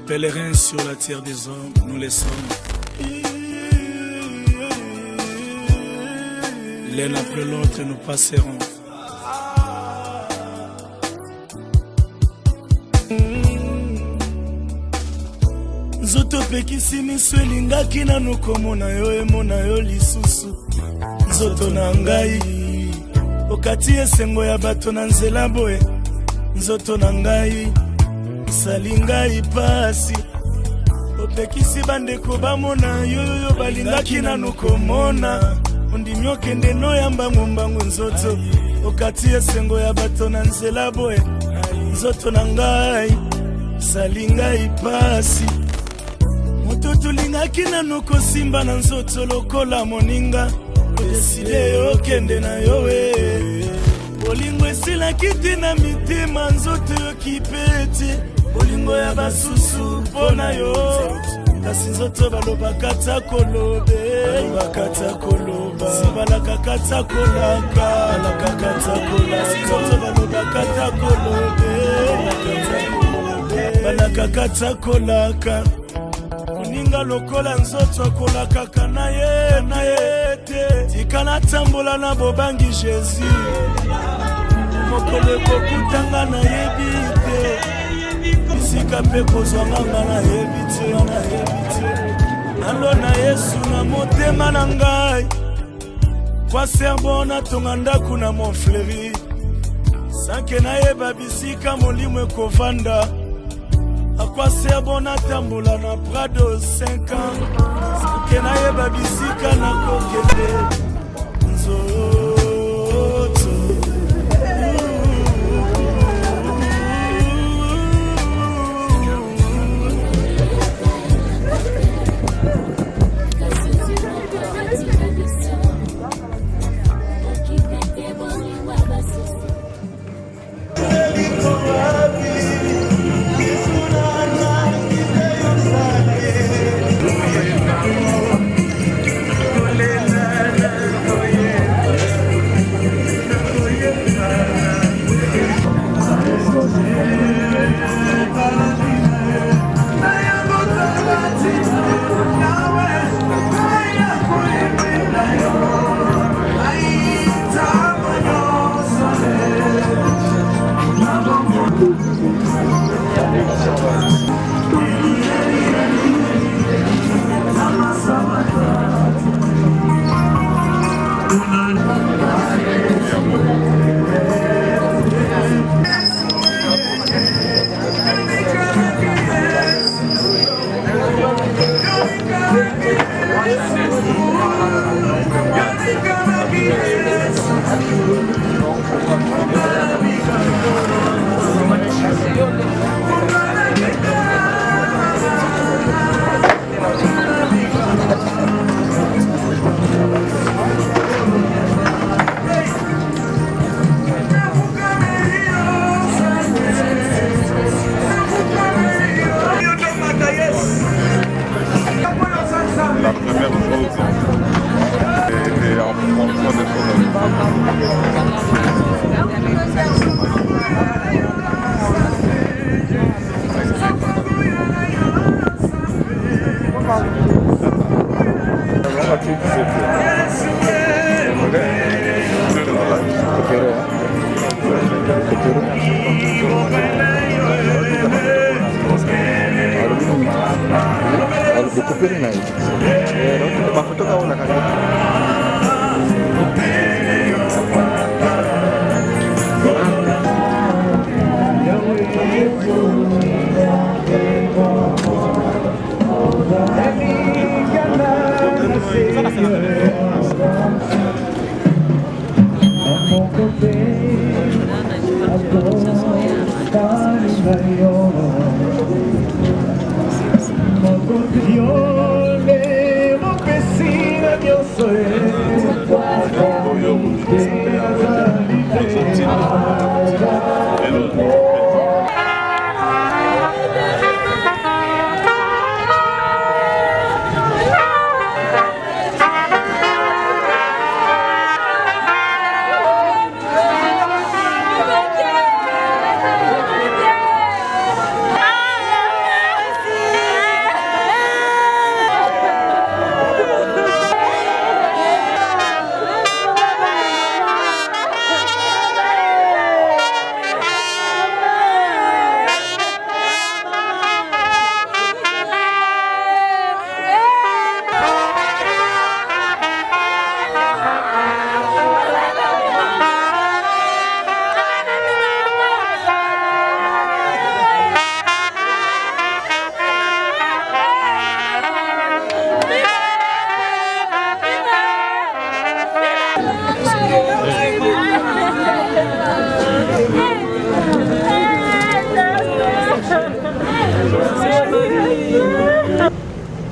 Pèlerins sur la terre des hommes, nous les sommes. L'un après l'autre, nous passerons. Nzoto pekisi miso elingaki nanu komona yo emona yo lisusu. Nzoto na ngai okati esengo ya bato na nzela boye. Nzoto na ngai isali ngai pasi. Opekisi bandeko bamona yo balingaki nanu komona. Ondimi okende noyamba mbangu nzoto okati esengo ya bato na nzela boye. Nzoto na ngai isali ngai pasi. Moto tulingaki nanu kosimba na nzoto lokola moninga. Odeside okende na yowe. Bolingo esilaki te na mitema nzoto yokipeti. Bolingo ya basusu pona yo. Kasi nzoto balobaka ta kolobe. Balobaka koloba. Sibalaka kata kolaka. Balaka kata kolaka. Nzoto balobaka ta kolobe. Balaka kata kolaka. Kuninga lokola nzoto kolaka na ye te. Tikana tambola na bobangi Jésus. Mokolo kokutanga na yebi te. Bisika pe kozwanga na yebi te. Nalo na Yesu na motema na ngai. Kwa serbo na tonga ndaku na Montfleury. Sanke na yeba bisika molimo ekovanda. Akwa serbo na tambola na Prado 5 ans. Sanke na yeba bisika na kokende. Nzoto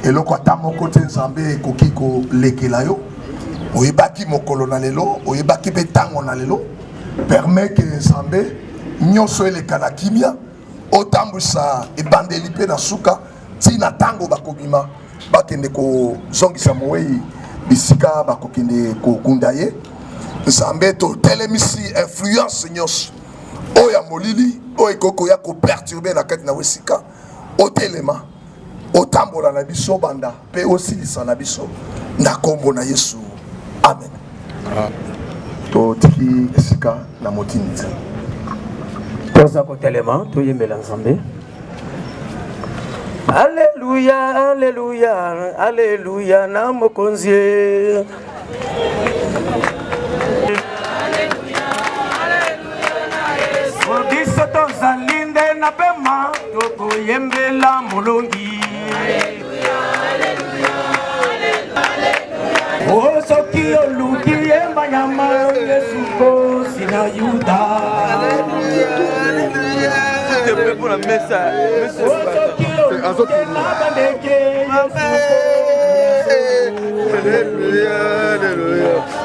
eloko ata moko te nzambe ekoki kolekela yo oyebaki mokolo na lelo oyebaki mpe ntango na lelo permet ke nzambe nyonso eleka na kimia otambwisa ebandeli mpe na suka ntina ntango bakobima bakende kozongisa mowei bisika bakokende kokunda ye nzambe totelemisi influence nyonso oyo ya molili oyo ekoko ya koperturbe na kati na wesika otelema otambola na biso banda mpe osilisa na biso na kombo na Yesu amen. Totiki esika na motini te toza kotelema toyembela nzambe. Alléluia, alléluia, alléluia, na mokonzi. Biso tozalinde na pema tokoyembela molongi. O soki oluki yemba nyama Yesu kosi na Yuda. Pour la messe, alléluia, alléluia.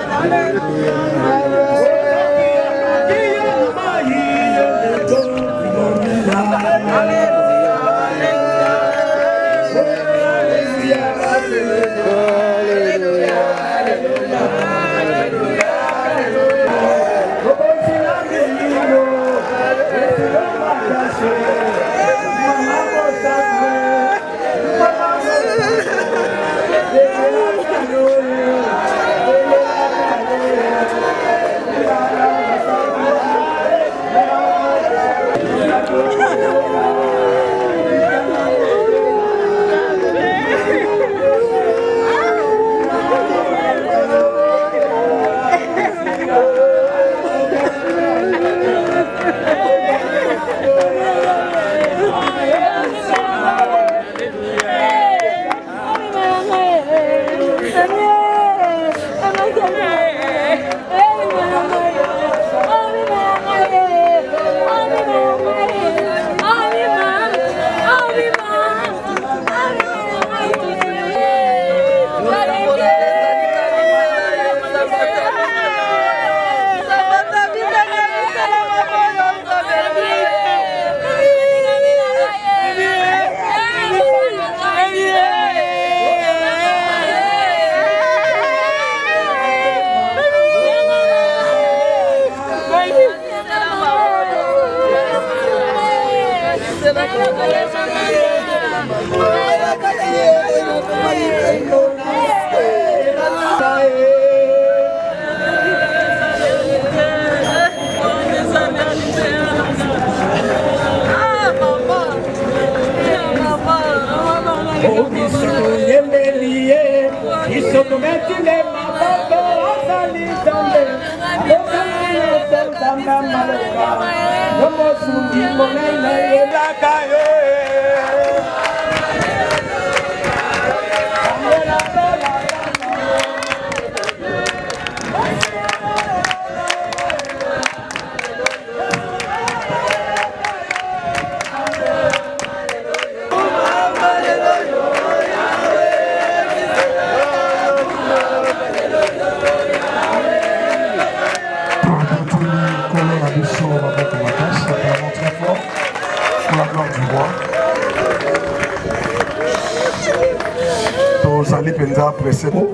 tozali penza presse po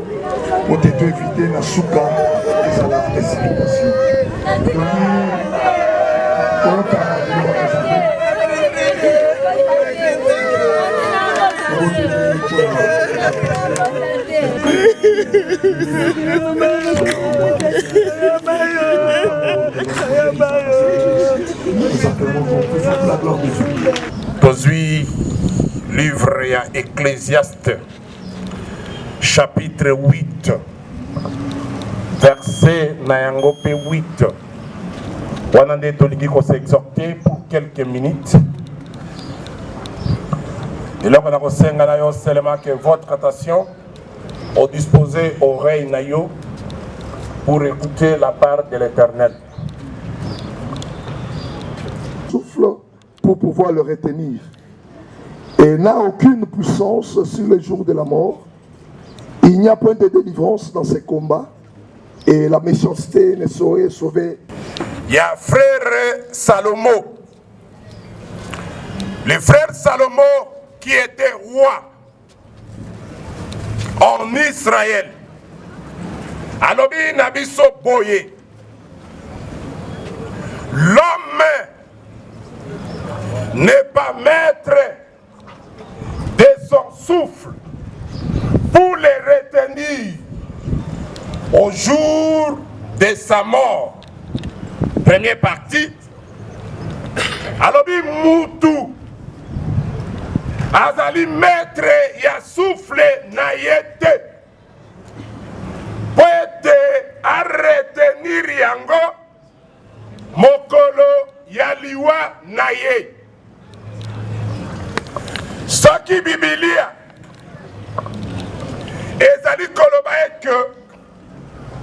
te éviter na suka eza la précipitation Tozui livre ya Ecclésiaste chapitre 8 verset na yango pe 8 wana nde tolingi s'exhorter pour quelques minutes. eloko na kosenga na yo seulement que votre attention au disposer oreille na yo pour écouter la part de l'Éternel. Souffle pour pouvoir le retenir. et n'a aucune puissance sur les jours de la mort. Il n'y a point de délivrance dans ces combats et la méchanceté ne saurait sauver. Il y a frère Salomon. Le frère Salomon qui était roi en Israël. Alobi Nabiso Boye. L'homme n'est pas maître de son souffle pour les retenir au jour de sa mort. Première partie. Alobi Moutou. Azali maître ya souffle na yete. Poete a retenir yango. Mokolo yaliwa na ye. Soki Bibilia ezali koloba que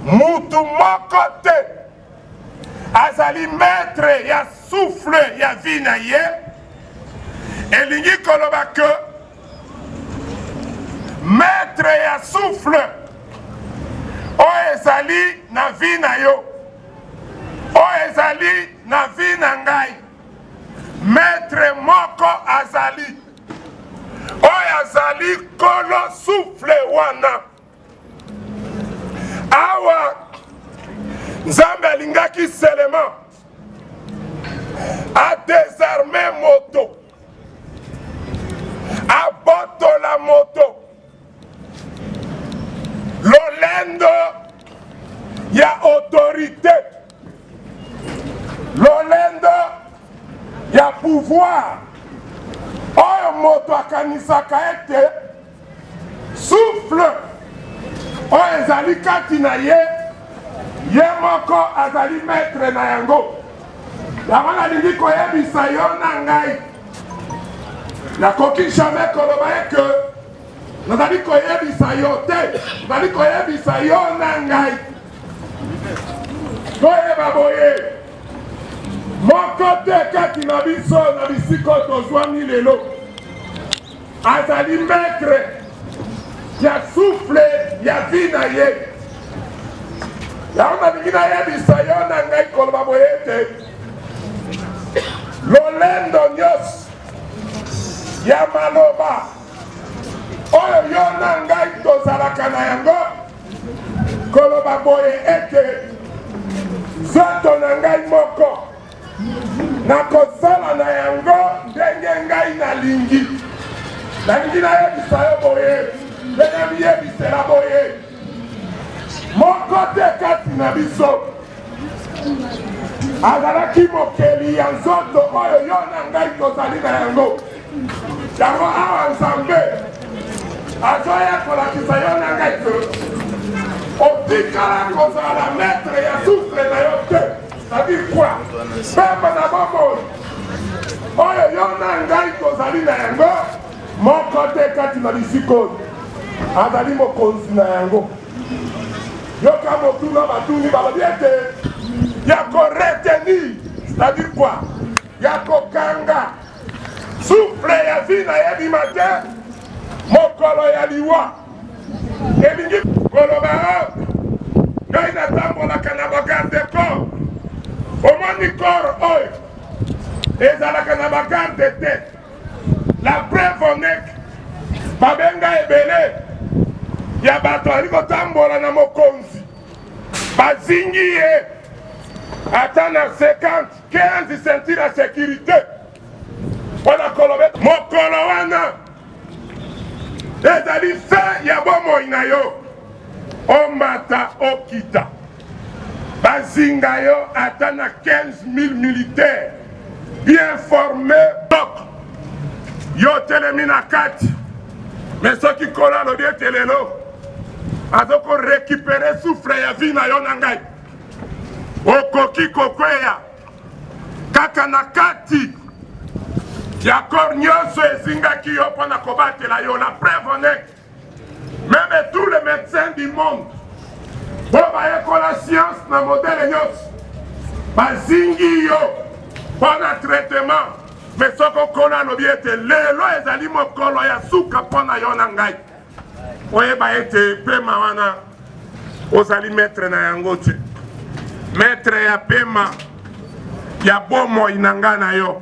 mutu moko te azali maître ya souffle ya vie na ye. Elingi koloba que maître ya souffle o ezali na vie na yo, o ezali na vie na ngai. Maître moko azali oyo azali kolo souffle wana. Awa Nzambe alingaki seulement a désarmer moto, a boto la moto, lolendo ya autorité, lolendo ya pouvoir. Oyo moto akanisaka ete souffle oyo ezali kati na ye, ye moko azali maître na yango. Yango nalingi koyebisa yo na ngai, nakoki jamais koloba eke nazali koyebisa yo te, nazali koyebisa yo na ngai. Toyeba boye moko te kati na biso na bisiko tozwami lelo azali maître ya souffle ya vie na ye. Yango nalingi nayebisa yo na ngai koloba boye ete lolendo nyonso ya maloba oyo yo na ngai tozalaka na yango koloba boye ete nzoto na ngai moko nakosala na yango ndenge ngai nalingi. Nalingi nayebisa yo boye ndenge miyebisela boye moko te kati na biso azalaki mokeli ya nzoto oyo yo na ngai tozali na yango. Yango awa Nzambe azoya kolakisa yo na ngai te otikala kozala maître ya souffle na yo te. C'est-à-dire quoi? Pembe na bomoi oyo yo na ngai tozali na yango moko te kati na bisiko azali mokonzi na yango. Yoka motuna batuni balobi ete ya koretenir, c'est-à-dire quoi? Ya kokanga souffle ya vie na yebima te mokolo ya liwa. Elingi koloba ngai natambolaka na bagarde corps omoni corps oyo ezalaka na bagarde te. La preuve onek babenga ebele ya bato ali kotambola na mokonzi bazingi ye ata na 50-15 ceinture ya sécurité wana kolobe mokolo wana ezali fe ya bomoi na yo omata okita bazinga yo ata na 15 000 militaires bien formés. Yo telemi na kati mais soki kola alobi ete lelo azoko récupérer souffle ya vie na yo na ngai okoki kokweya kaka na kati ya corps nyonso ezingaki yo mpona kobatela yo. La preuve honnête même tous les médecins du monde po bayekola science na modele nyonso bazingi yo mpona traitement mais soko kona lobi ete lelo ezali mokolo ya suka pona yo na ngai oyeba ete pema wana ozali maître na yango te maître ya pema ya bomoi na ngai na yo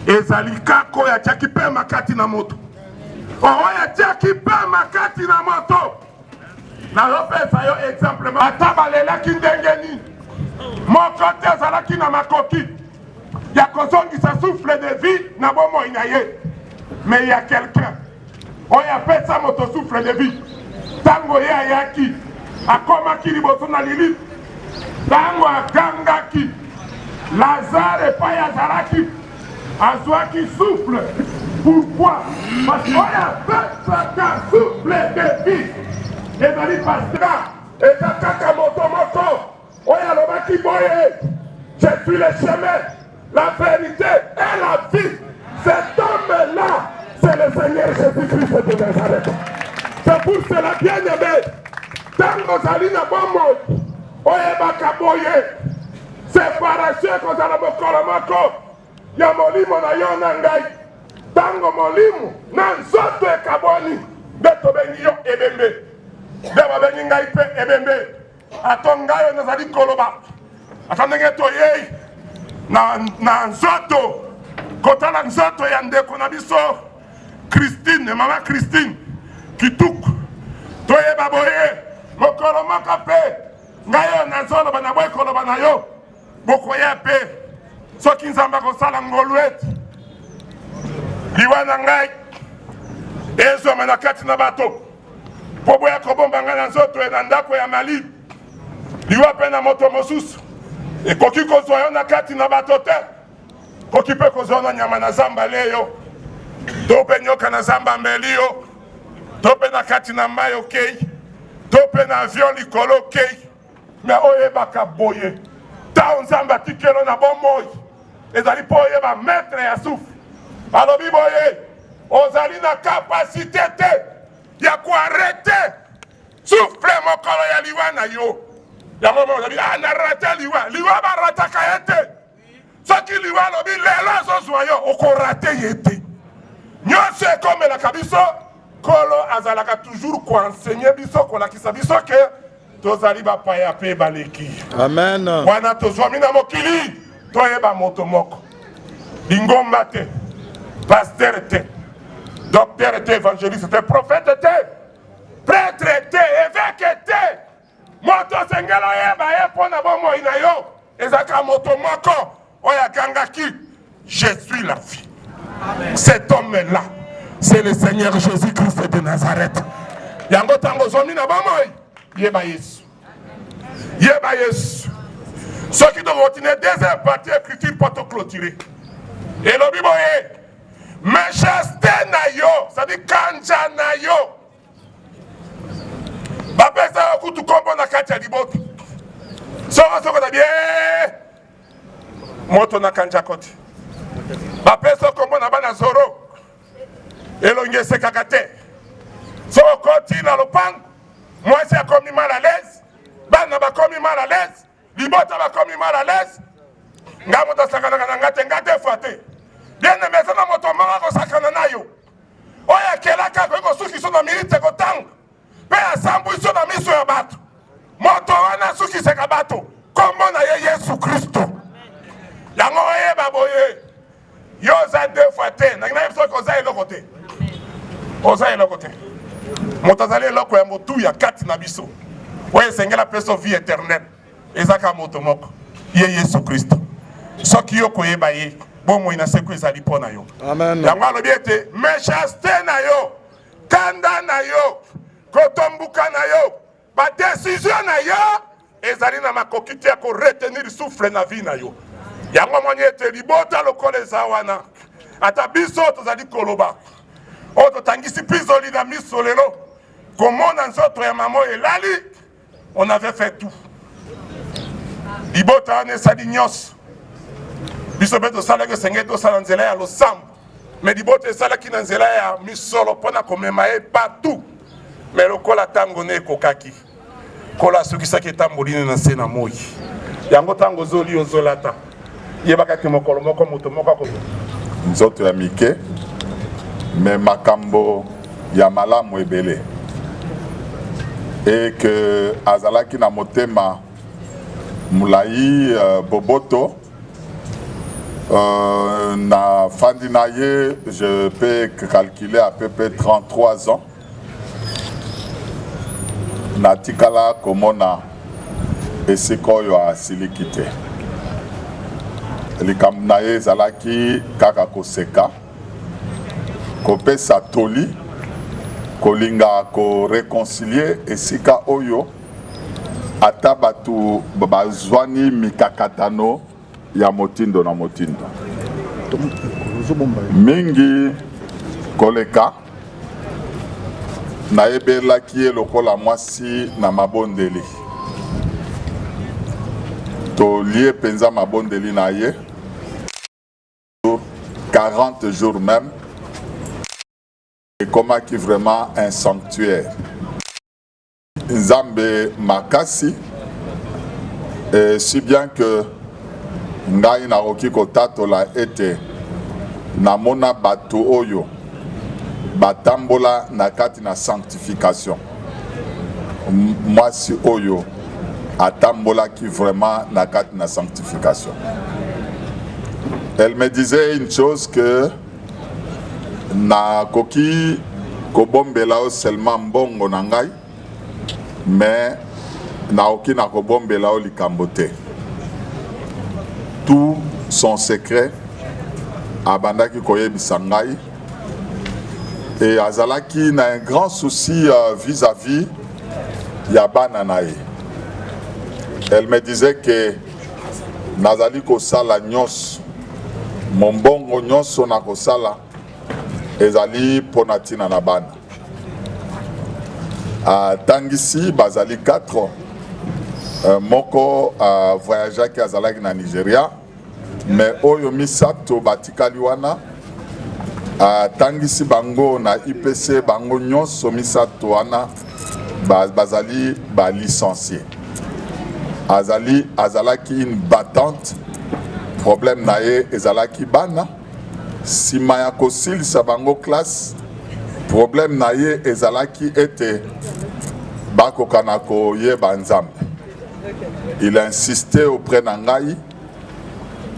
ezali kako ya tiaki pema kati na moto oyo tiaki pema kati na moto nazopesa yo exemple ata balelaki ndenge nini moko te azalaki na makoki ya kozongisa souffle de vie na bomoi na ye mais ya quelqu'un oyo apesa moto souffle de vie ntango ye ayaki akomaki liboso na lili ntango agangaki Lazare epai azalaki azwaki souffle pourquoi parce que oyo apesaka souffle de vie ezali pasteur eza kaka moto moko oyo alobaki boye je suis le chemin la vérité et la vie. Cet homme-là, c'est le Seigneur Jésus-Christ de Nazareth. C'est pour cela, bien aimé, tant que Zalina Bomo, Oyeba Boye, séparation que Zalabo Kolomako, Yamolimo na Yonangai, Tango Molimo, Nansoto et Kaboni, Betobenio Ebembe, Bebabeningai Pe Ebembe, Atongayo Nazari Koloba, Atanenge Toye. na nzoto kotala nzoto ya ndeko na biso Christine mama Christine kituku toyeba boye mokolo moko pe ngayo nazoloba na boye koloba na yo bokoya pe soki nzambe akosala ngolu ete liwa na ngai ezoma na kati na bato po boya kobomba ngai na nzoto na ndako ya mali liwa pe na moto mosusu ekoki kozwa yo na kati na bato te koki mpe kozwa na nyama na zamba leyo to mpe nyoka na zamba mbeli yo to mpe na kati na mai okei to mpe na avion likolo okei me oyebaka boye ntango nzambe atikelo na bomoi ezali mpo oyeba maître ya sufu alobi boye ozali na kapasité te ya koarete souffle mokolo ya liwa na yo yango mo zabi na rata liwa ba rata ka ete soki liwa lobi lelo zozwa yo okorate yete nyonso ekomela kabiso kolo azalaka toujours ko enseigner biso ko lakisa biso ke tozali bapaya pe baleki amen wana tozwami na mokili toyeba moto moko lingomba te pasteur te docteur te évangéliste te prophète te prêtre te évêque te moto sengelo yeba ye pona bomoi na yo ezaka moto moko oya gangaki je suis la vie. Cet homme-là c'est le Seigneur Jésus-Christ de Nazareth. Yango tango zomi na bomoi yeba Yesu yeba Yesu ceux qui doivent retenir deuxième partie écriture pour te clôturer et le biboye méchanceté na yo ça dit kanja na yo bapesa kutu kombo na kati ya liboto soko na bien moto na kanja kote bapesa kombo na bana zoro elonge sekaka te soko koti na lopango mwasi akomi mal à l'aise bana bakomi mal à l'aise liboto bakomi mal à l'aise nga moto asakana na ngate fate bien aimé na moto manga kosakana na yo oya kelaka ko suki so na milite ko tanga pe asambu so na miso ya bato moto wana suki seka bato kombo na ye Yesu Kristo yango oyeba boye yo za deux fois te na ngina so ko za eloko te oza eloko te moto azali eloko ya motu ya kati na biso oye sengela peso vie éternelle ezaka moto moko ye Yesu Kristo soki yo koyeba ye bomoi na seko ezali mpo na yo amen yango alobi ete méchanceté na yo kanda na yo kotombuka na yo badesizio na yo ezali na makoki te ya koretenir souffle na vie na yo yango moni ete libota lokola eza wana ata biso tozali koloba oyo totangisi pizoli na miso lelo komona nzoto ya mama oyo elali on avait fait tout libota wana esali nyonso biso mpe tosalaki esengeli tosala nzela ya losambo me libota esalaki na nzela ya misolo mpona komema ye partout me lokola ntango ne ekokaki kolo asukisaki etambolini na se na moi yango ntango ozoli ozolata yebaka te mokolo moko moto moko nzoto ya mike mais makambo ya malamu ebele et que azalaki na motema mulai boboto na fandi na ye je peux calculer à peu près 33 ans na tikala komona esika oyo asiliki te likambo na ye ezalaki kaka koseka kopesa toli kolinga koreconcilie esika oyo ata bato bazwani mikakatano ya motindo na motindo mingi koleka nayebelaki ye lokola mwasi na mabondeli tolie penza mabondeli na ye 40 jours même ekomaki vraiment un sanctuaire nzambe makasi si bien que ngai nakoki kotatola ete namona bato oyo batambola na kati na sanctification mwasi oyo atambolaki vraiment na kati na sanctification. Elle me disait une chose que na koki kobombela o seulement mbongo na ngai mais na oki na kobombela o likambo te. Tout son secret abandaki koyebisa ngai et azalaki na un grand souci vis-à-vis ya bana na ye. Elle me disait que nazali kosala nyonso mombongo nyonso na kosala ezali pona tina na bana. Tangisi bazali 4 moko voyageaki azalaki na Nigeria mais oyo misato batikali wana tangisi bango na IPC bango nyonso misato wana bazali ba licencié. Azalaki une battante problème na ye ezalaki bana sima ya kosilisa bango classe problème na ye ezalaki ete bakoka na koyeba nzambe. Il a insisté auprès na ngai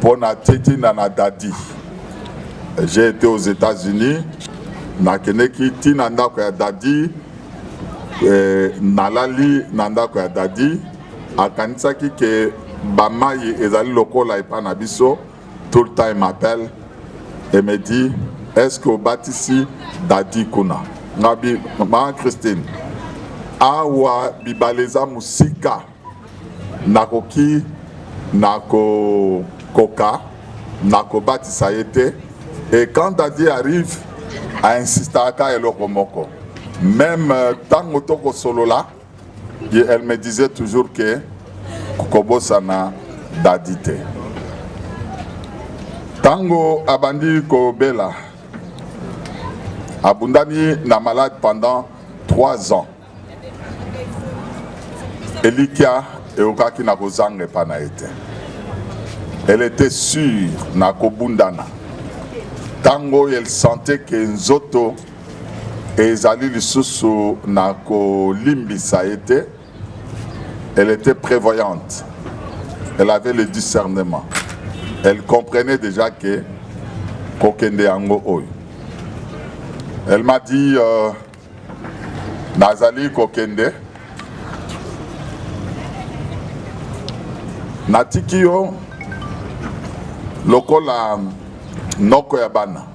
pona titina na dadi. J'ai été aux États-Unis nakendeki tina ndako ya dadi nalali na ndako ya dadi akanisaki ke bamayi ezali lokola epa na biso. Tout le temps il m'appelle et me dit est-ce que obatisi dadi kuna ngabi ma Christine awa bibaleza musika nakoki nako koka nako batisa yete. Et quand dadi arrive à insister à eloko moko même tango toko solo là elle me disait toujours que kokobosana dadi te. Tango abandi kobela abundani na malade pendant 3 ans. Elikia eokaki na kozanga epa na ete. Elle était sûre na kobundana. Tango elle sentait que nzoto ezali lisusu na kolimbisa ete. Elle était prévoyante. Elle avait le discernement. Elle comprenait déjà que kokende yango oyo. Elle m'a dit nazali kokende natiki yo lokola noko ya bana.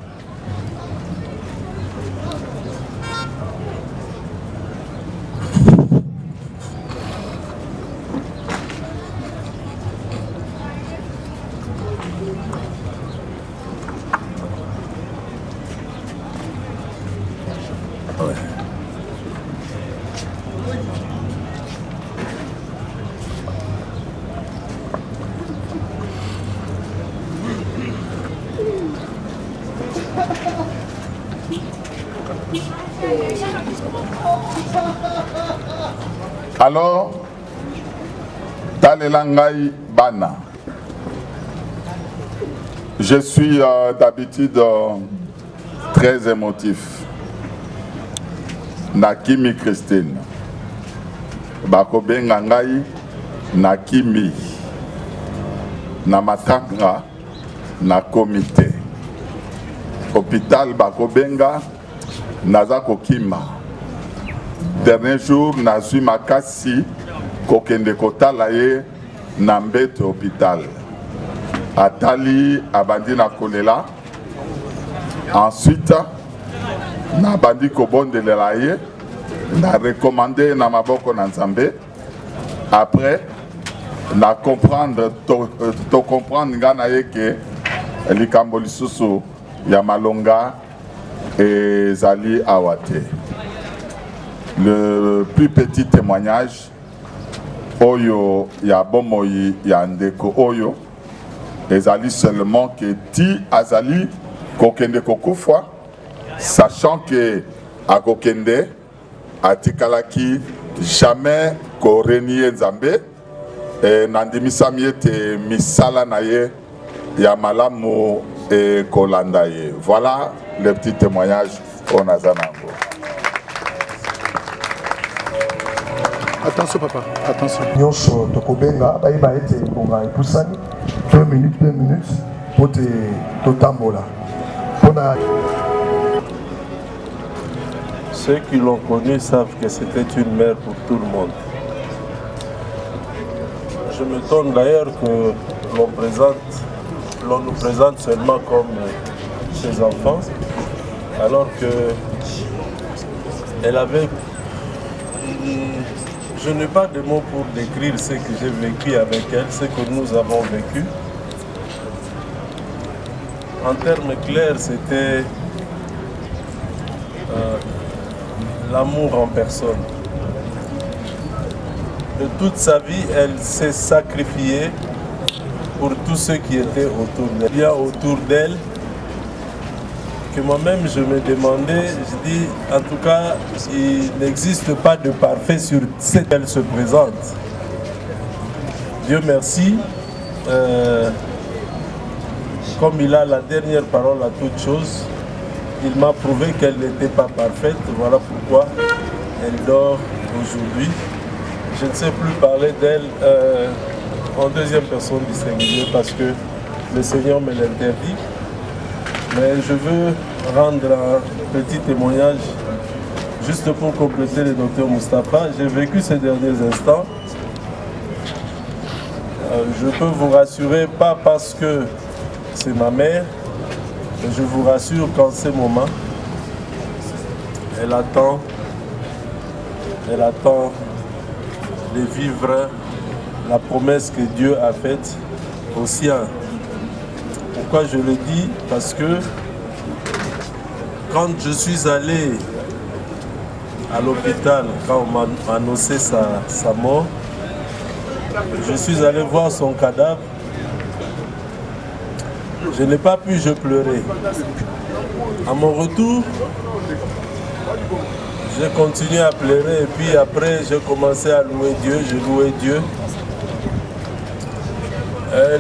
Alors, talela ngai bana. Je suis d'habitude très émotif. Nakimi Christine. Bakobenga ngai Nakimi. Na matanga na comité. Hôpital Bakobenga naza kokima. Dernier jour nazui makasi kokende kotala ye na mbete hôpital. Atali abandi na kolela. Ensuite na bandi kobondelela ye na recommandé na maboko na Nzambe. Après na comprendre to comprendre ngana ye ke likambo lisusu ya malonga ezali awate. Le plus petit témoignage oyo ya bomoi ya ndeko oyo ezali seulement que ti azali kokende kokufwa, sachant que a kokende atikalaki jamais korenie Nzambe nandimisami ete misala na ye ya malamu et kolanda ye. Voilà le petit témoignage au Nazanango. Attention papa, attention. Nyonso tokobenga bayeba ete bonga epusani 2 minutes pour te totambola. Ceux qui l'ont connu savent que c'était une mère pour tout le monde. Je m'étonne d'ailleurs que l'on nous présente seulement comme ses enfants, alors que elle avait... Je n'ai pas de mots pour décrire ce que j'ai vécu avec elle, ce que nous avons vécu. En termes clairs, c'était l'amour en personne. De toute sa vie, elle s'est sacrifiée pour tous ceux qui étaient autour d'elle. Bien autour d'elle, que moi-même je me demandais, je dis, en tout cas, il n'existe pas de parfait sur ce qu'elle se présente. Dieu merci, comme il a la dernière parole à toute chose, il m'a prouvé qu'elle n'était pas parfaite, voilà pourquoi elle dort aujourd'hui. Je ne sais plus parler d'elle en deuxième personne du singulier parce que le Seigneur me l'interdit. Mais je veux rendre un petit témoignage juste pour compléter le docteur Moustapha. J'ai vécu ces derniers instants. Je peux vous rassurer, pas parce que c'est ma mère, mais je vous rassure qu'en ce moment, elle attend de vivre la promesse que Dieu a faite aux siens. Pourquoi je le dis? Parce que quand je suis allé à l'hôpital, quand on m'a annoncé sa mort, je suis allé voir son cadavre. Je n'ai pas pu, je pleurais. À mon retour, j'ai continué à pleurer et puis après j'ai commencé à louer Dieu, je louais Dieu.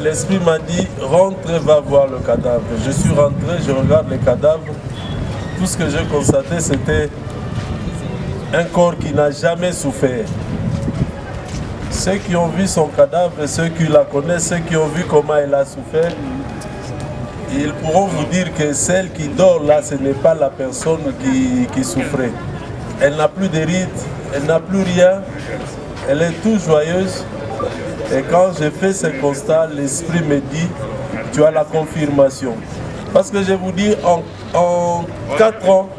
L'esprit m'a dit, rentre, va voir le cadavre. Je suis rentré, je regarde le cadavre. Tout ce que j'ai constaté, c'était un corps qui n'a jamais souffert. Ceux qui ont vu son cadavre, ceux qui la connaissent, ceux qui ont vu comment elle a souffert, ils pourront vous dire que celle qui dort là, ce n'est pas la personne qui souffrait. Elle n'a plus de rides, elle n'a plus rien, elle est toute joyeuse. Et quand j'ai fait ce constat, l'esprit me dit, tu as la confirmation. Parce que je vous dis, en 4 ans,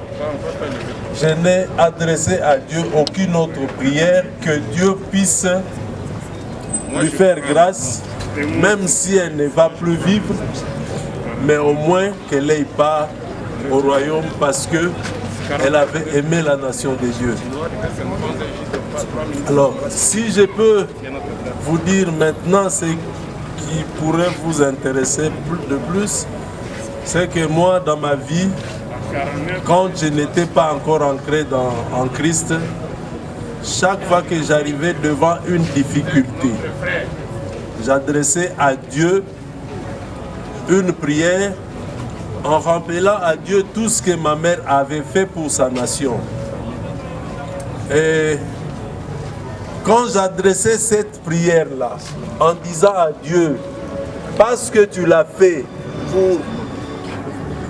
je n'ai adressé à Dieu aucune autre prière que Dieu puisse lui faire grâce, même si elle ne va plus vivre, mais au moins qu'elle n'aille pas au royaume parce qu'elle avait aimé la nation de Dieu. Alors, si je peux vous dire maintenant ce qui pourrait vous intéresser de plus, c'est que moi, dans ma vie, quand je n'étais pas encore ancré en Christ, chaque fois que j'arrivais devant une difficulté, j'adressais à Dieu une prière en rappelant à Dieu tout ce que ma mère avait fait pour sa nation. Et quand j'adressais cette prière-là, en disant à Dieu, parce que tu l'as fait pour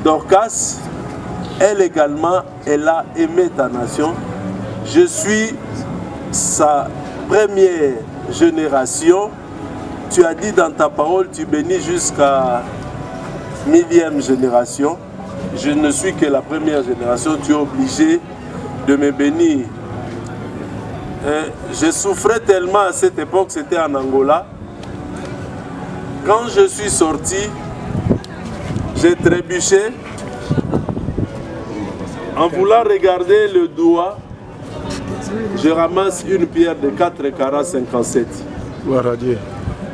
Dorcas, elle également, elle a aimé ta nation. Je suis sa première génération. Tu as dit dans ta parole, tu bénis jusqu'à 1000e génération. Je ne suis que la première génération, tu es obligé de me bénir. Je souffrais tellement à cette époque, c'était en Angola. Quand je suis sorti, j'ai trébuché. En voulant regarder le doigt, je ramasse une pierre de 4 carats 57.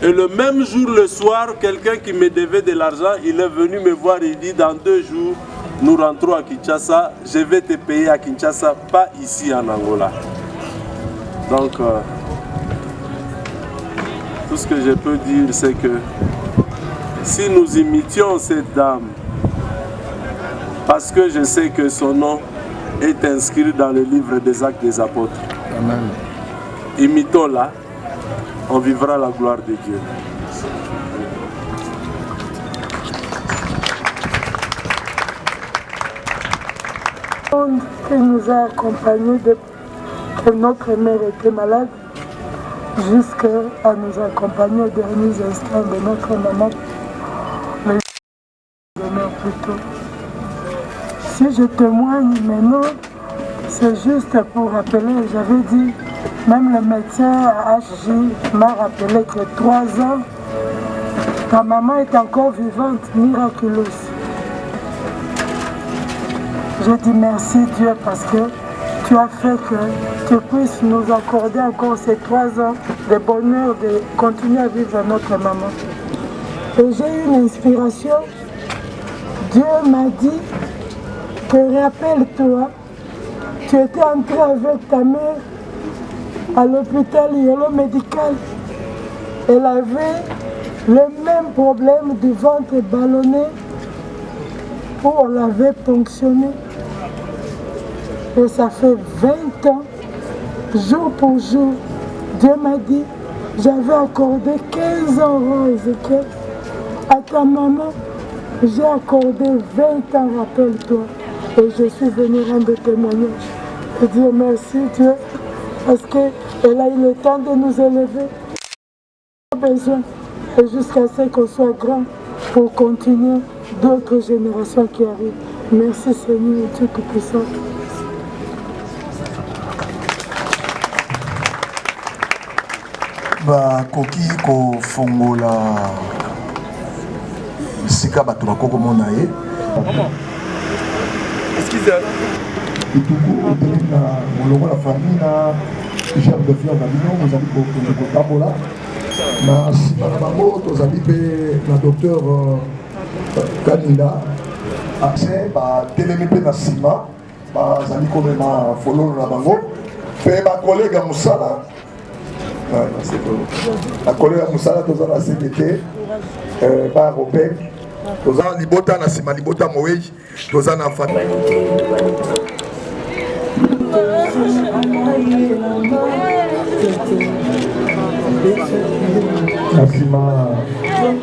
Et le même jour, le soir, quelqu'un qui me devait de l'argent, il est venu me voir, il dit, dans 2 jours, nous rentrons à Kinshasa, je vais te payer à Kinshasa, pas ici en Angola. Donc, tout ce que je peux dire, c'est que si nous imitions cette dame, parce que je sais que son nom est inscrit dans le livre des Actes des Apôtres. Amen. Imitons-la, on vivra la gloire de Dieu. Qui nous a accompagnés que notre mère était malade, jusqu'à nous accompagner aux derniers instants de notre maman, mais plutôt. Si je témoigne maintenant, c'est juste pour rappeler, j'avais dit, même le médecin à HJ m'a rappelé que 3 ans, ta maman est encore vivante, miraculeuse. Je dis merci Dieu parce que tu as fait que tu puisses nous accorder encore ces 3 ans de bonheur de continuer à vivre notre maman. Et j'ai eu une inspiration. Dieu m'a dit que rappelle-toi, tu étais entré avec ta mère à l'hôpital Yolo médical. Elle avait le même problème du ventre ballonné où on l'avait ponctionné. Et ça fait 20 ans, jour pour jour, Dieu m'a dit, j'avais accordé 15 ans, Ézéchiel, à ta maman, j'ai accordé 20 ans, rappelle-toi. Et je suis venu rendre témoignage. Et dire merci Dieu, parce qu'elle a eu le temps de nous élever. On a besoin, et jusqu'à ce qu'on soit grand, pour continuer d'autres générations qui arrivent. Merci Seigneur, Dieu Tout-Puissant. bakoki kofongola sika bato bakokomona ye ituku oteli na molongo na famille na chef de fier na bino bozali kokende kotambola na nsima na bango tozali mpe na docteur kaninda ase batelemi mpe na nsima bazali komema fololo na bango mpe bakolega mosala la colère Moussala toza la CDT ba Robek toza libota na sima libota moei toza na famille na sima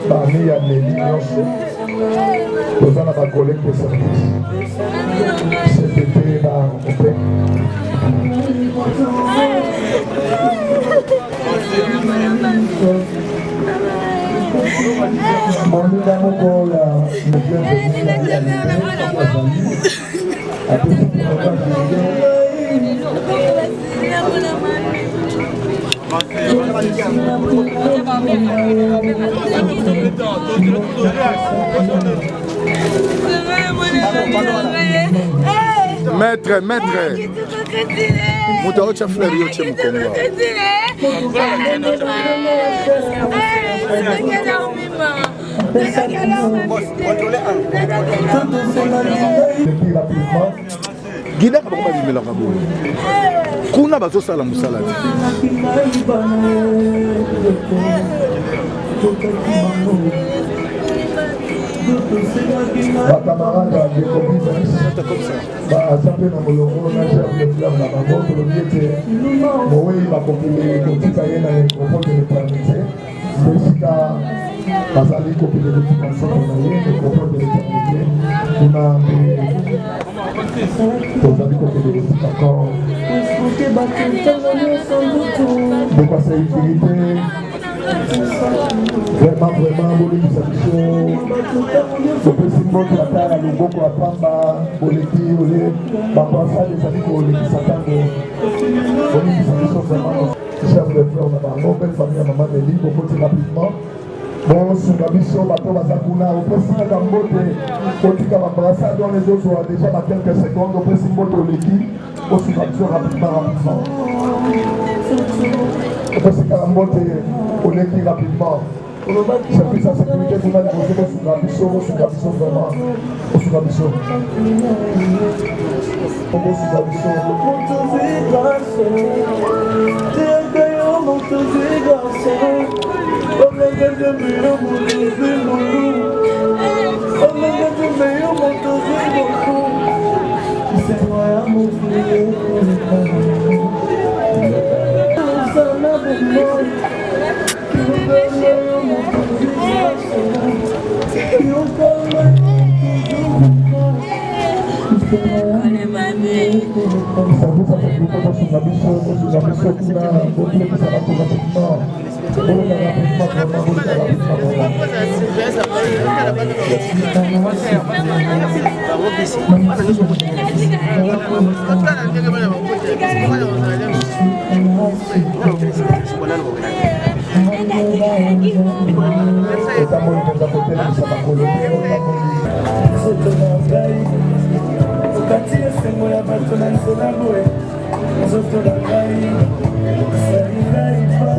ba mi ya Nelly nyonso toza na ba collègue de service CDT ba Robek Monda Mokola, Maître, Moutao tcha fleur yo tcha mkongo. Guida ka bakoma bimela ka bo. Kuna bazo sala musala. ma camarade de copines, ça peut dans le rôle, on a chef de fleurs là-bas, le mieux que oui, ma copine, petite aïe, elle est propose de le permettre. C'est ça, parce que les copines de petite façon, on a eu, elle propose de le permettre. On a des copines de petite encore. De quoi c'est utilité. Vraiment, boleki sabiso opesi mbote atala loboko ya pamba boleki ole babrasade ezali kolekisa ntango bolekisa biso vraiment chef de fleur na bango belle famille ya mama Nelly bokoti rapidement bosunga biso bato baza kuna opesi kaka mbote kotika babrasade wana ezozwa déjà ba quelques secondes opesi mbote oleki osunga biso rapidement opesi kaka mbote oleki rapidement. Service à sécurité, vous allez poser vos sous-gabisso vraiment. Vos sous-gabisso.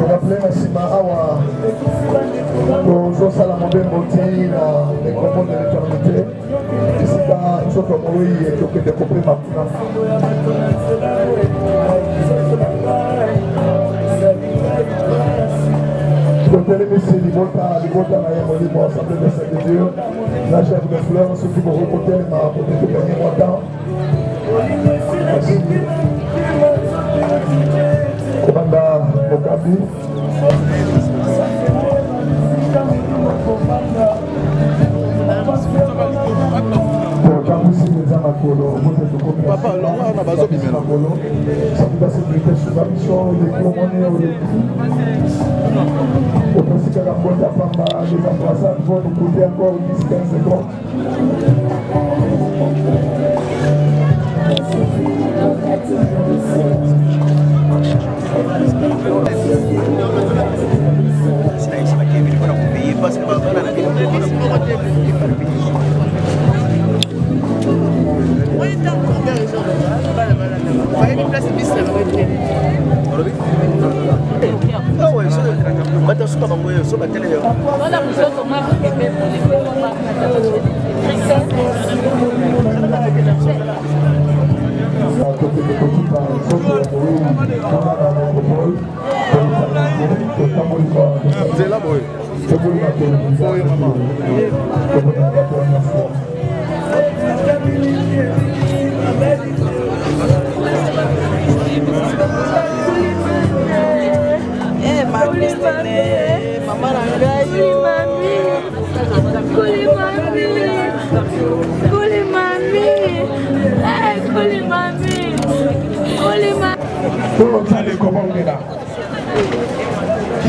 Rappelez la Sima Awa, nous allons la les combats de l'éternité. Ici, nous sommes oui, et donc de couper ma Messieurs, les Bota, la Assemblée de Saint-Dieu, la chef de fleurs, ceux qui vont reporter ma pour tout gagner mon temps. Merci. Commandant Mokabi. Papa, on a besoin de ça peut passer de sous la mission, les commandes, au principe, la boîte à papa, les ambassades vont nous coûter encore 10-15 secondes.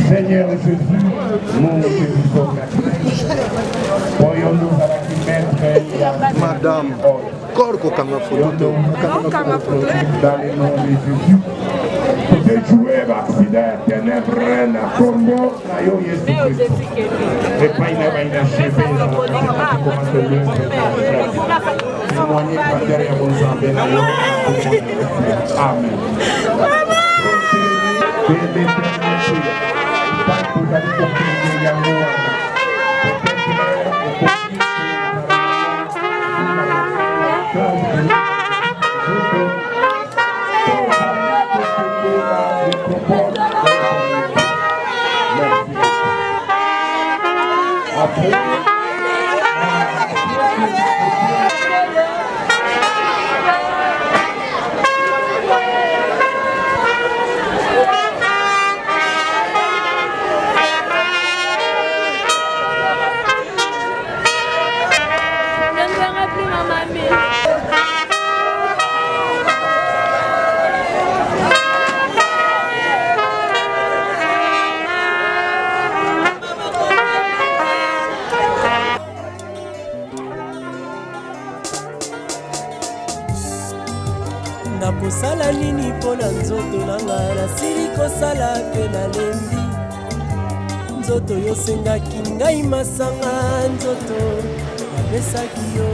Seigneur Jésus, nous te disons merci. Voyons-nous à la mettre Madame Corco Kamafoto dans le nom de Jésus. Déjouer l'accident, ténèbres, la combo, la yo Jésus. Et pas une achevé, la commence le témoigner par derrière mon Zambé. Amen. nakosala nini mpo na nzoto nanga nasili kosala mpe nalembi nzoto yosengaki ngai masanga nzoto napesaki yo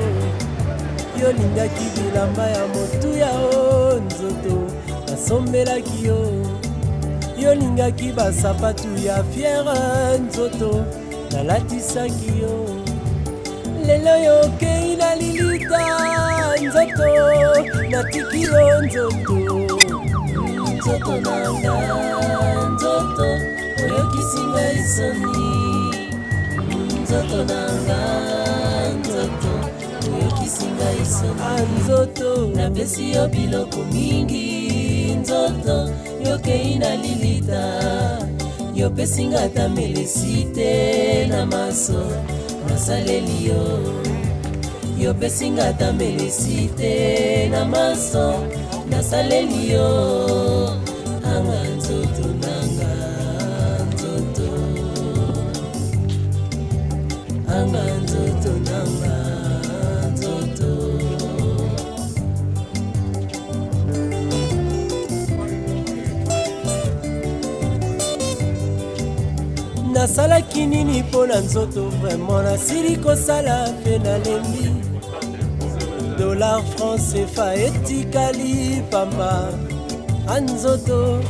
yolingaki bilamba ya motuya o nzoto nasombelaki yo yolingaki basapatu ya fiere nzoto nalatisaki yo lelo yokei na lilita nzoto natiki yo nzoto nzoto nanga nzoto oyokisi ngai soni nzoto nanga nzoto oyokisi ngai soni nzoto napesi yo biloko mingi nzoto yokei na lilita yopesi nga ata melesi te na maso nasaleli yo yopesi nga ata melesi te na maso nasaleli yo anga nzoto nanga nzoto anga nzoto nanga nzoto nasalaki nini mpo na nzoto vraimen nasili kosala mpe nalembi dollar franc CFA etikali pamba anzoto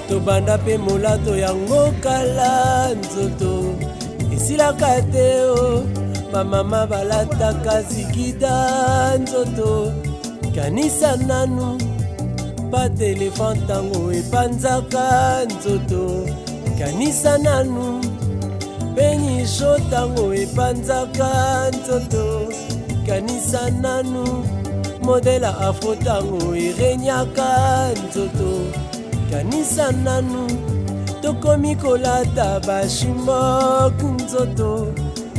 tobanda mpe molato yango kala nzoto esilaka te o bamama balataka zikida nzoto kanisa nanu pa telefone ntango epanzaka nzoto kanisa nanu penyisho ntango epanzaka nzoto kanisa nanu modela afro ntango erenyaka nzoto kanisa nanu tokomi kolata bashimok nzoto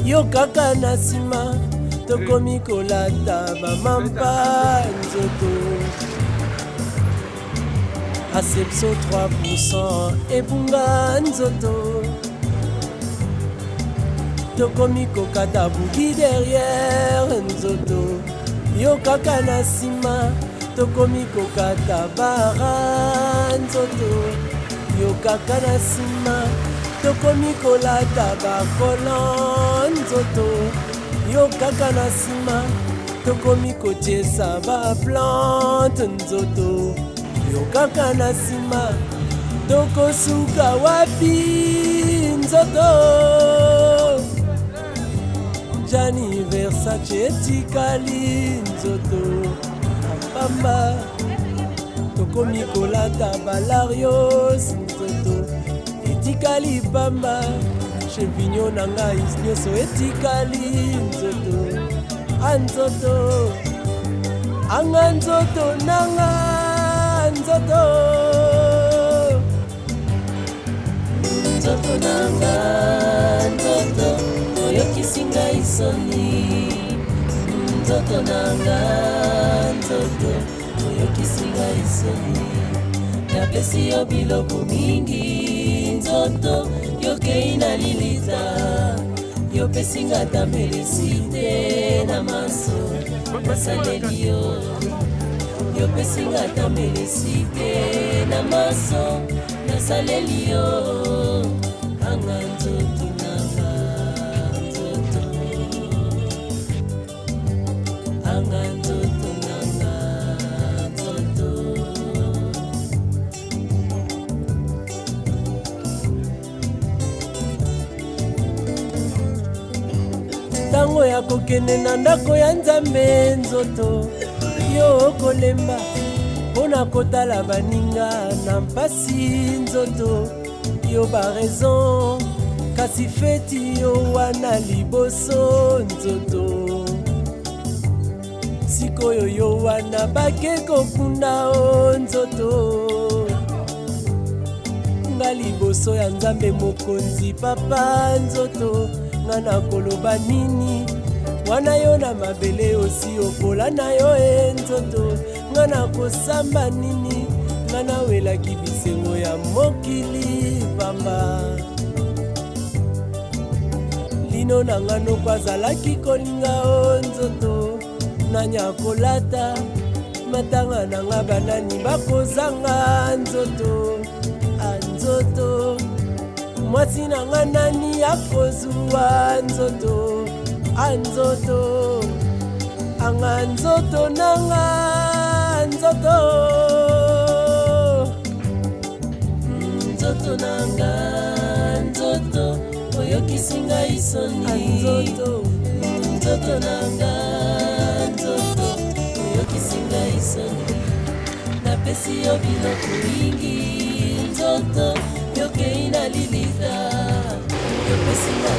yo kaka na nsima tokomi kolata bamampa nzoto Acepso 3% ebunga nzoto tokomi kokata buki derrière nzoto yo kaka na nsima tokomi kokata bara nzoto yo kaka na nsima tokomi kolata bakolon nzoto yo kaka na nsima tokomi kotiesa baplante nzoto yo kaka na nsima tokosuka wapi nzoto Gianni Versace etikali nzoto apamba tokomi kolata balarios nzoto etikali pamba chevignon na ngai nyonso etikali nzoto anzoto anga nzoto nanga nzoto nzoto nanga nzoto oyokisi ngai soni nzoto nanga nzoto oyokisi ngai soni napesi yo biloko mingi nzoto yokei na lilita yopesi nga ata melesi te na maso nasaleli yo yopesi nga ata melesi te na maso nasaleli yo anga nzoto nanga nzoto anga nzoto nanga nzoto ntango ya kokende na ndako ya nzambe nzoto yo okolemba mpo na kotala baninga na mpasi nzoto yo baraison kasi feti yo wana liboso nzoto sikoyo yo wana bake kokunda o nzoto nga liboso ya nzambe mokonzi papa nzoto nga nakoloba nini wana yo na mabele osi okola na yo nzoto nga nakosamba nini nga nawelaki bisengo ya mokili pamba lino na nga noko azalaki kolinga o nzoto nanya kolata matanga nanga banani bakozanga nzoto anzoto mwasi nanga nani akozwa nzoto anzoto anga nzoto nanga nzoto nzoto nanga nzoto oyokisinga isoni nzoto nzoto nanga nzoto oyokisinga isoni napesi yo biloko mingi nzoto yokei na lilita yopesinga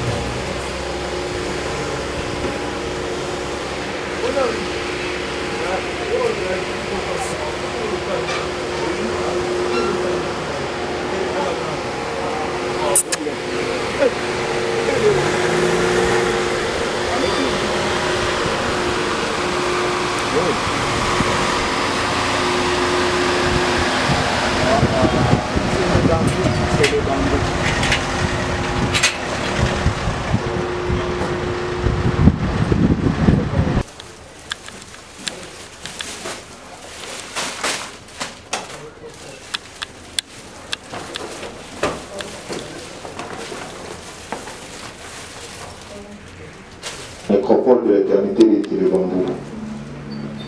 Nécropole de l'éternité des Télébambous.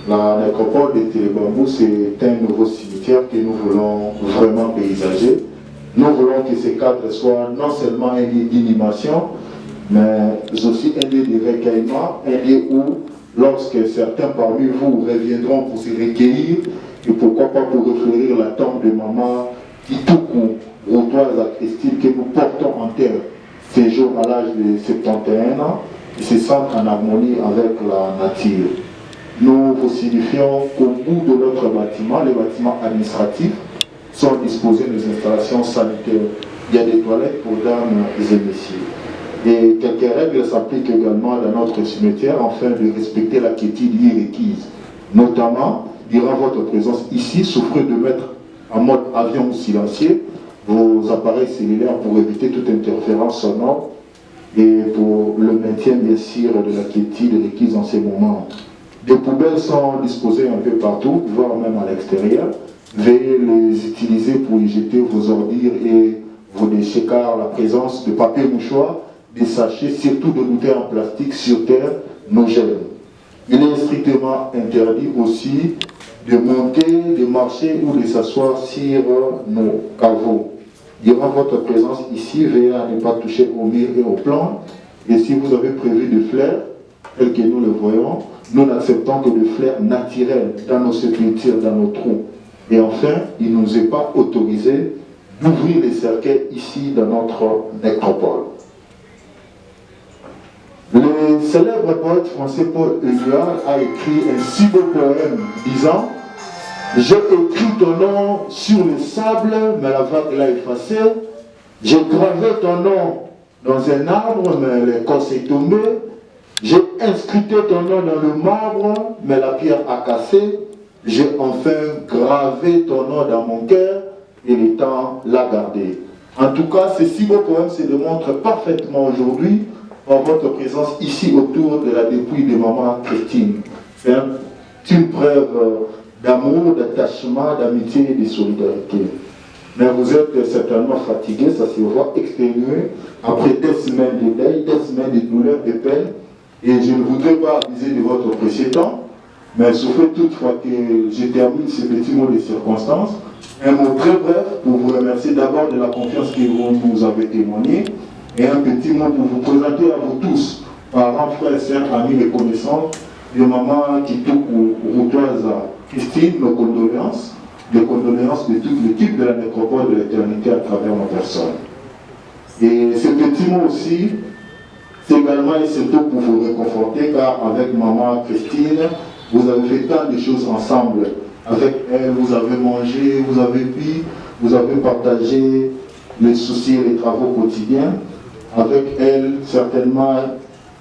La nécropole des Télébambous, c'est un nouveau cimetière que nous voulons vraiment paysager. Nous voulons que ces cadres soient non seulement un lieu d'inhumation, mais aussi un lieu de recueillement, un lieu où, lorsque certains parmi vous reviendront pour se recueillir, et pourquoi pas pour refleurir la tombe de maman Kitoukou, Routoise à Christine, que nous portons en terre ces jours à l'âge de 71 ans, et se sentent en harmonie avec la nature. Nous vous signifions qu'au bout de notre bâtiment, les bâtiments administratifs, sont disposés des installations sanitaires. Il y a des toilettes pour dames et messieurs. Et quelques règles s'appliquent également dans notre cimetière afin de respecter la quiétude requise. Notamment, durant votre présence ici, souffrez de mettre en mode avion ou silencieux vos appareils cellulaires pour éviter toute interférence sonore et pour le maintien bien sûr de la quiétude requise en ces moments. Des poubelles sont disposées un peu partout, voire même à l'extérieur. Veuillez les utiliser pour y jeter vos ordures et vos déchets, car la présence de papier mouchoir, des sachets, surtout de bouteilles en plastique sur terre, nous gêne. Il est strictement interdit aussi de monter, de marcher ou de s'asseoir sur nos caveaux. Durant votre présence ici, veillez à ne pas toucher au mur et au plan. Et si vous avez prévu de fleurs, tels que nous le voyons, nous n'acceptons que des fleurs naturelles dans nos sépultures, dans nos trous. Et enfin, il ne nous est pas autorisé d'ouvrir les cercueils ici dans notre nécropole. Le célèbre poète français Paul Éluard a écrit un si beau poème disant « J'ai écrit ton nom sur le sable, mais la vague l'a effacé. J'ai gravé ton nom dans un arbre, mais l'écorce est tombée. J'ai inscrité ton nom dans le marbre, mais la pierre a cassé. J'ai enfin gravé ton nom dans mon cœur, et le temps l'a gardé. » En tout cas, ce si beau poème se démontre parfaitement aujourd'hui par votre présence ici autour de la dépouille de maman Christine. C'est une preuve d'amour, d'attachement, d'amitié et de solidarité. Mais vous êtes certainement fatigué, ça se voit, exténué, après des semaines de deuil, des semaines de douleur, de peine. Et je ne voudrais pas abuser de votre précieux temps, mais souffrez toutefois que je termine ce petit mot de circonstance. Un mot très bref pour vous remercier d'abord de la confiance que vous nous avez témoignée, et un petit mot pour vous présenter à vous tous, parents, frères, sœurs, amis et connaissances, de maman Kitoukou Routoise Christine, nos condoléances, les condoléances de toute l'équipe de la nécropole de l'éternité à travers ma personne. Et ce petit mot aussi, c'est également et surtout pour vous réconforter, car avec maman Christine, vous avez fait tant de choses ensemble. Avec elle, vous avez mangé, vous avez bu, vous avez partagé les soucis et les travaux quotidiens. Avec elle, certainement,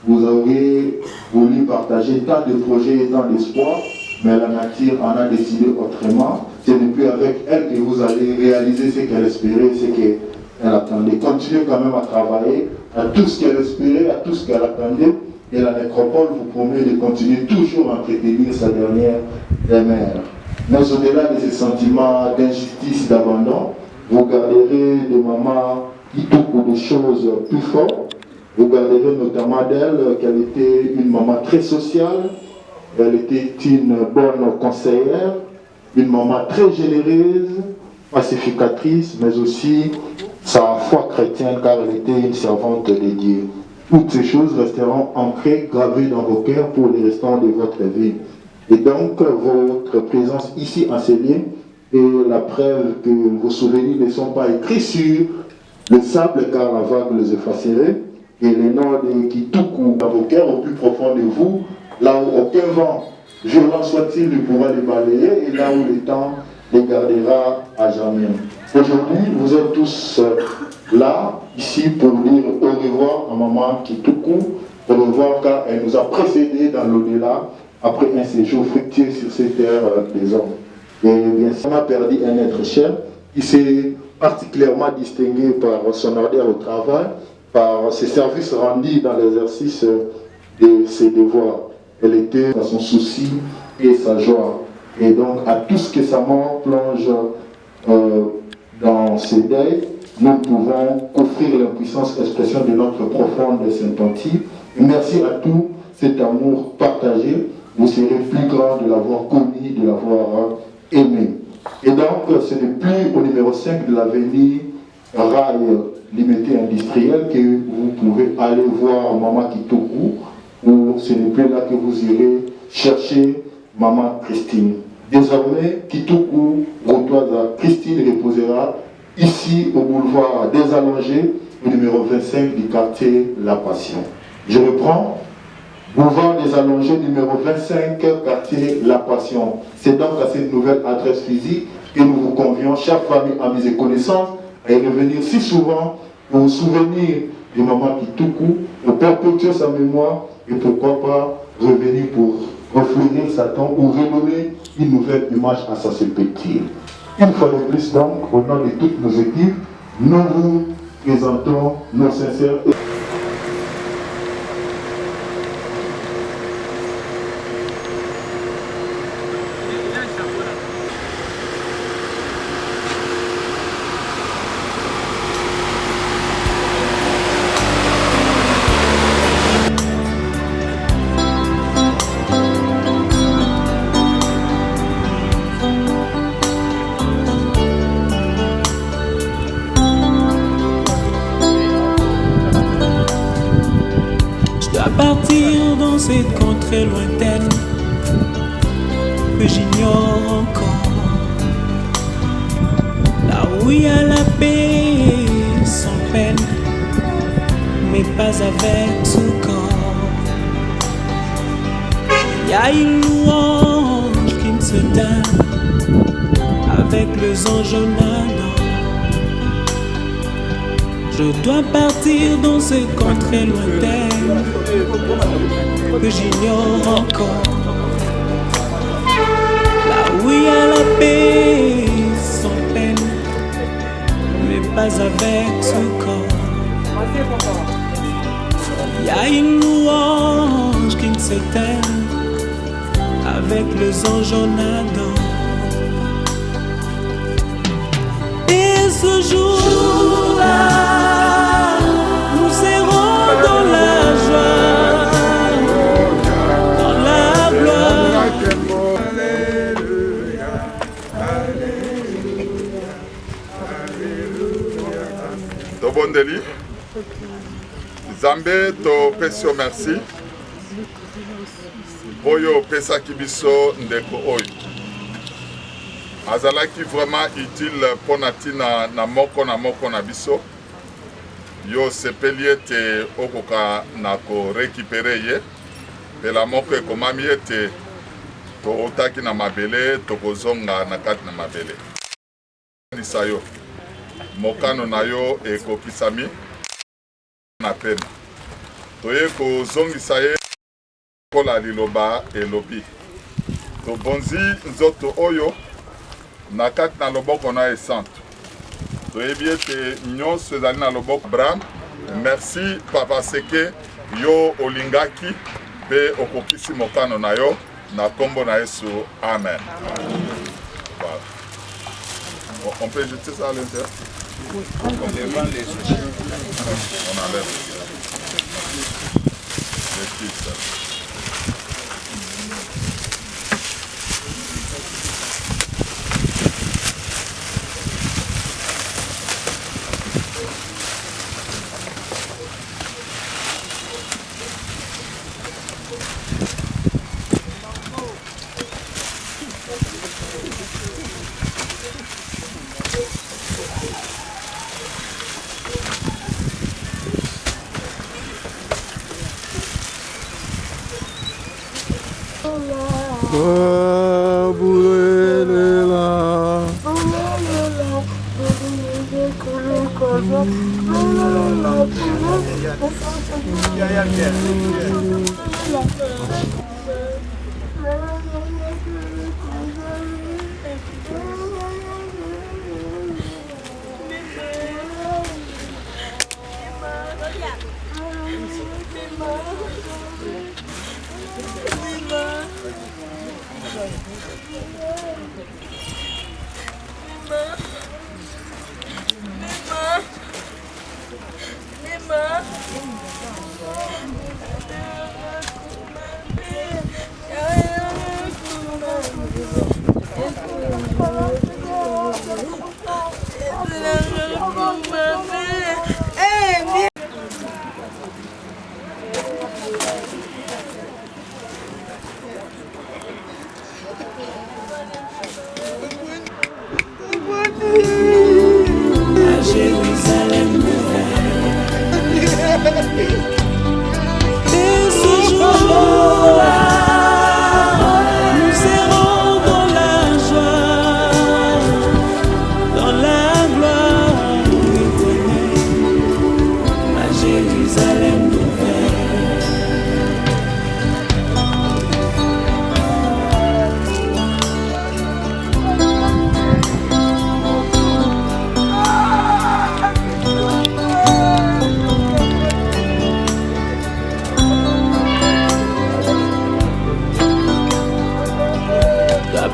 vous auriez voulu partager tant de projets et tant d'espoir, mais la nature en a décidé autrement. C'est depuis avec elle que vous allez réaliser ce qu'elle espérait, ce qu'elle attendait. Continuez quand même à travailler à tout ce qu'elle espérait, à tout ce qu'elle attendait, et la nécropole vous promet de continuer toujours à entretenir sa dernière demeure. Mais au-delà de ces sentiments d'injustice, d'abandon, vous garderez de maman beaucoup de choses plus fortes. Vous garderez notamment d'elle qu'elle était une maman très sociale, elle était une bonne conseillère, une maman très généreuse, pacificatrice, mais aussi sa foi chrétienne car elle était une servante de Dieu. Toutes ces choses resteront ancrées, gravées dans vos cœurs pour les restants de votre vie. Et donc, votre présence ici en ces lieux est la preuve que vos souvenirs ne sont pas écrits sur le sable car la vague les effacerait. Et les noms de Kitoukou dans vos cœurs au plus profond de vous, là où aucun vent, violent soit-il, ne pourra les balayer et là où le temps les gardera à jamais. Aujourd'hui, vous êtes tous là, ici, pour dire au revoir à maman Kitoukou, au revoir car elle nous a précédés dans l'au-delà après un séjour fructueux sur ces terres des hommes. Et bien sûr, on a perdu un être cher qui s'est particulièrement distingué par son ardeur au travail, par ses services rendus dans l'exercice de ses devoirs. Elle était dans son souci et sa joie. Et donc, à tout ce que sa mort plonge dans ses deuils, nous pouvons offrir l'impuissance expression de notre profonde sympathie. Et merci à tout cet amour partagé. Vous serez plus grand de l'avoir connu, de l'avoir aimé. Et donc, ce n'est plus au numéro 5 de l'avenue Rail Limité Industriel que vous pouvez aller voir Maman Kitoukou, ou ce n'est plus là que vous irez chercher Maman Christine. Désormais, Kitoukou, Rotoisa Christine reposera ici au boulevard des Allongés, au numéro 25 du quartier La Passion. Je reprends. Boulevard des Allongés, numéro 25, quartier La Passion. C'est donc à cette nouvelle adresse physique que nous vous convions, chères familles, amis et connaissances, à y revenir si souvent pour vous souvenir de Maman Kitoukou, pour perpétuer sa mémoire et pourquoi pas revenir pour refléter sa tombe ou redonner une nouvelle image à sa sépulture. Une fois de plus donc, au nom de toutes nos équipes, nous vous présentons nos sincères. Partir dans cette contrée lointaine que j'ignore encore, là où il y a la paix sans peine, mais pas avec ce corps. Il y a une louange qui me se teint avec les anges nadants. Je dois partir dans cette contrée lointaine que j'ignore encore, là où il y a la paix sans peine, mais pas avec ce corps. Il y a une louange qui ne s'éteint avec les anges en Adam. Et ce jour-là, nous serons dans la joie, dans la gloire. Alléluia, Alléluia, Alléluia. Tobondeli, Zambé to pesio merci. Boyo pesa kibiso ndeko oyo. Azalaki vraiment utile pour natina na moko na biso. Yo sepeli ete okoka na ko récupérer ye. Pe la moko ekomami ete to otaki na mabele to kozonga na kati na mabele. Nisa yo. Mokano na yo ekokisami na pena. Toye kozongisa ye kola liloba elobi. To bonzi nzoto oyo na kati na loboko na esantu. Toyebi ete nyonso ezali na loboko Abraham. Merci papa seke yo olingaki pe okokisi mokano na yo na kombo na Yesu. Amen. Voilà. On peut jeter ça à l'intérieur? Oui. On enlève. Les fils.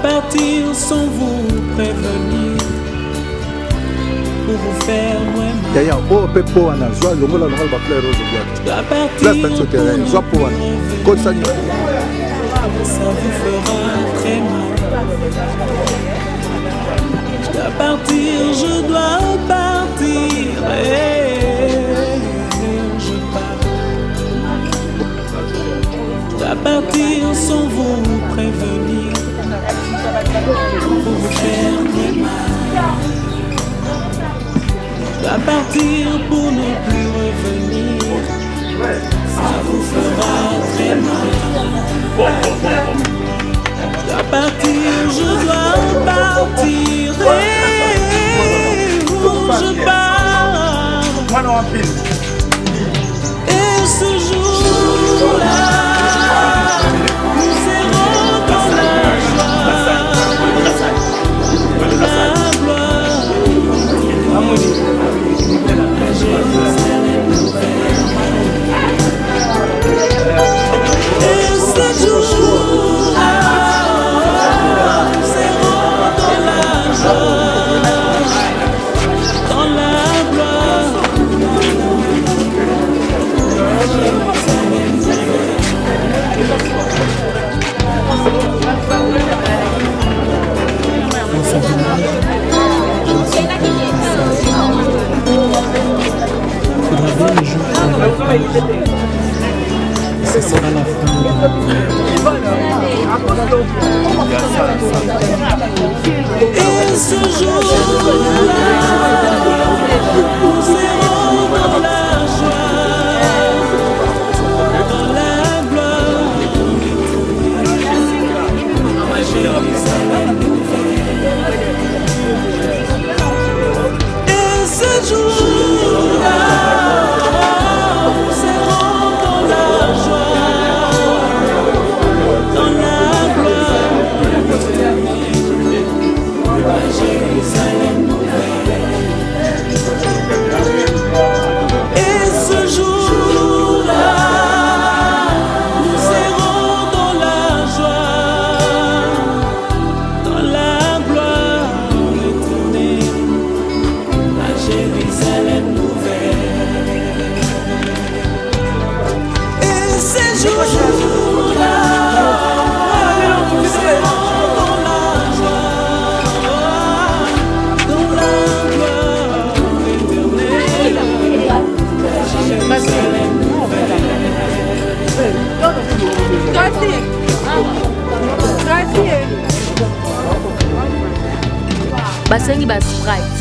Partir sans vous prévenir pour vous faire moins mal. Yaya, oh pepo ana, joie longo la longo ba fleur rose boîte. Place pas sur terrain, joie pour ana. Code ça. Ça vous fera très mal. Je dois partir, je dois partir. Je pars. Je dois partir sans vous prévenir. Pour vous faire des mal. Je dois partir pour ne plus revenir. Ça vous fera très mal. Je dois partir, je dois partir. Je pars. Et ce jour-là, nous serons dans la dans la gloire. basengi ba Sprite.